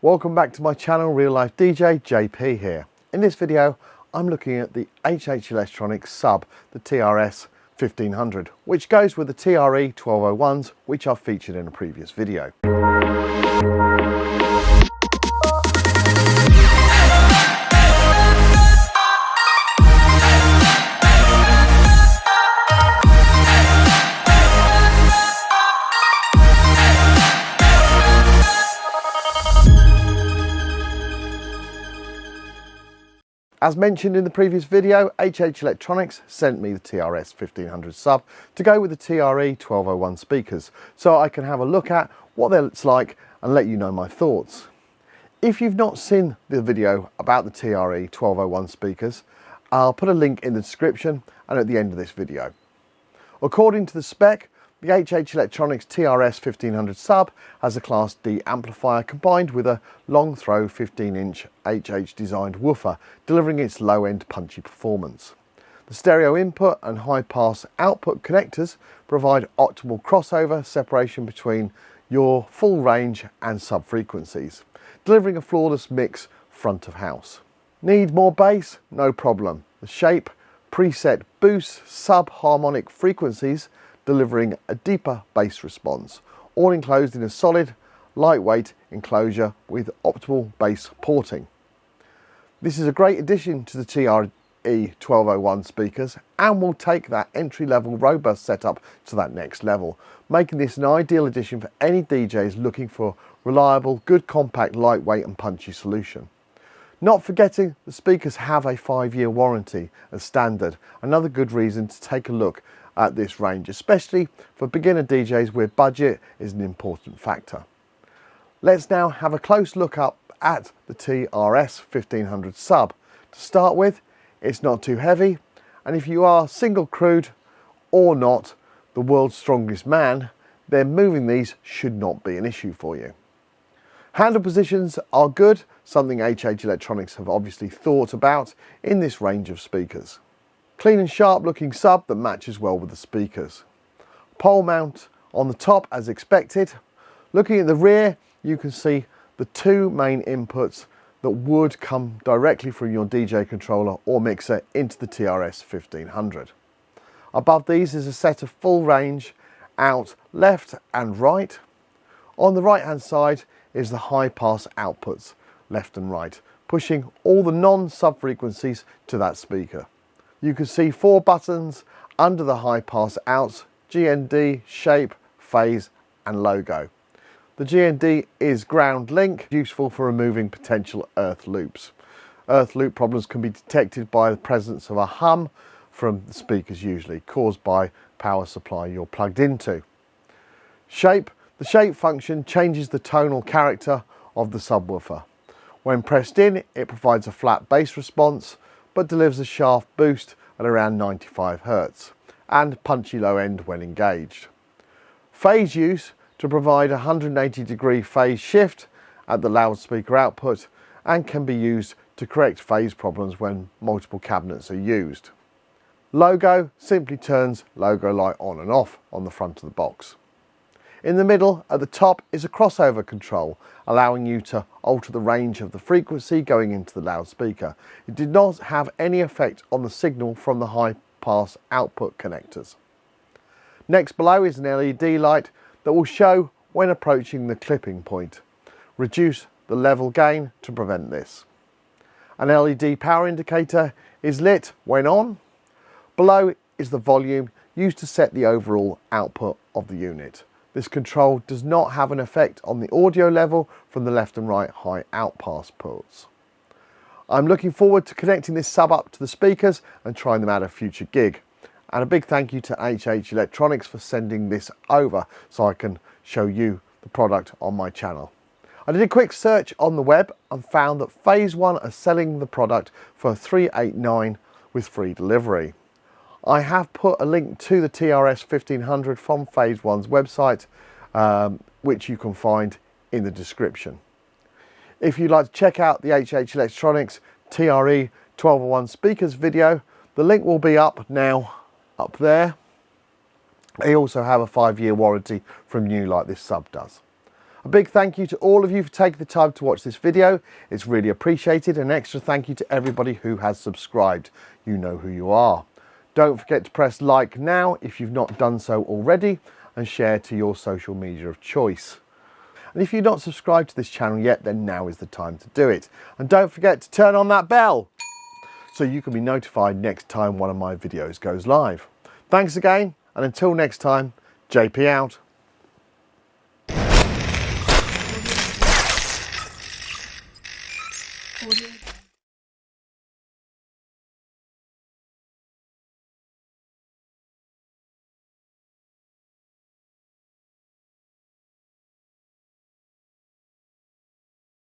Welcome back to my channel, Real Life DJ JP here. In this video I'm looking at the HH Electronics Sub, the TRS 1500, which goes with the TRE 1201s which I've featured in a previous video. As mentioned in the previous video, HH Electronics sent me the TRS 1500 Sub to go with the TRE 1201 speakers, so I can have a look at what it's like and let you know my thoughts. If you've not seen the video about the TRE 1201 speakers, I'll put a link in the description and at the end of this video. According to the spec, the HH Electronics TRS 1500 Sub has a Class D amplifier combined with a long throw 15-inch HH designed woofer, delivering its low-end punchy performance. The stereo input and high-pass output connectors provide optimal crossover separation between your full range and sub-frequencies, delivering a flawless mix front of house. Need more bass? No problem. The shape, preset boost, sub-harmonic frequencies, delivering a deeper bass response, all enclosed in a solid, lightweight enclosure with optimal bass porting. This is a great addition to the TRE 1201 speakers and will take that entry-level robust setup to that next level, making this an ideal addition for any DJs looking for reliable, good compact, lightweight and punchy solution. Not forgetting the speakers have a 5-year warranty as standard, another good reason to take a look at this range, especially for beginner DJs where budget is an important factor. Let's now have a close look up at the TRS 1500 Sub. To start with, it's not too heavy, and if you are single crewed or not the world's strongest man, then moving these should not be an issue for you. Handle positions are good, something HH Electronics have obviously thought about in this range of speakers. Clean and sharp looking sub that matches well with the speakers. Pole mount on the top as expected. Looking at the rear, you can see the two main inputs that would come directly from your DJ controller or mixer into the TRS 1500. Above these is a set of full range out left and right. On the right hand side is the high pass outputs left and right, pushing all the non-sub frequencies to that speaker. You can see 4 buttons under the high pass outs: GND, shape, phase and logo. The GND is ground link, useful for removing potential earth loops. Earth loop problems can be detected by the presence of a hum from the speakers, usually caused by power supply you're plugged into. Shape. The shape function changes the tonal character of the subwoofer. When pressed in, it provides a flat bass response but delivers a shaft boost at around 95 Hz and punchy low end when engaged. Phase use to provide a 180-degree phase shift at the loudspeaker output and can be used to correct phase problems when multiple cabinets are used. Logo simply turns logo light on and off on the front of the box. In the middle at the top is a crossover control, allowing you to alter the range of the frequency going into the loudspeaker. It did not have any effect on the signal from the high pass output connectors. Next below is an LED light that will show when approaching the clipping point. Reduce the level gain to prevent this. An LED power indicator is lit when on. Below is the volume used to set the overall output of the unit. This control does not have an effect on the audio level from the left and right high outpass ports. I'm looking forward to connecting this sub up to the speakers and trying them at a future gig. And a big thank you to HH Electronics for sending this over so I can show you the product on my channel. I did a quick search on the web and found that Phase 1 are selling the product for $389 with free delivery. I have put a link to the TRS 1500 from Phase 1's website, which you can find in the description. If you'd like to check out the HH Electronics TRE 1201 speakers video, the link will be up now, up there. They also have a 5-year warranty from new like this sub does. A big thank you to all of you for taking the time to watch this video. It's really appreciated. An extra thank you to everybody who has subscribed. You know who you are. Don't forget to press like now if you've not done so already, and share to your social media of choice. And if you're not subscribed to this channel yet, then now is the time to do it. And don't forget to turn on that bell so you can be notified next time one of my videos goes live. Thanks again, and until next time, JP out.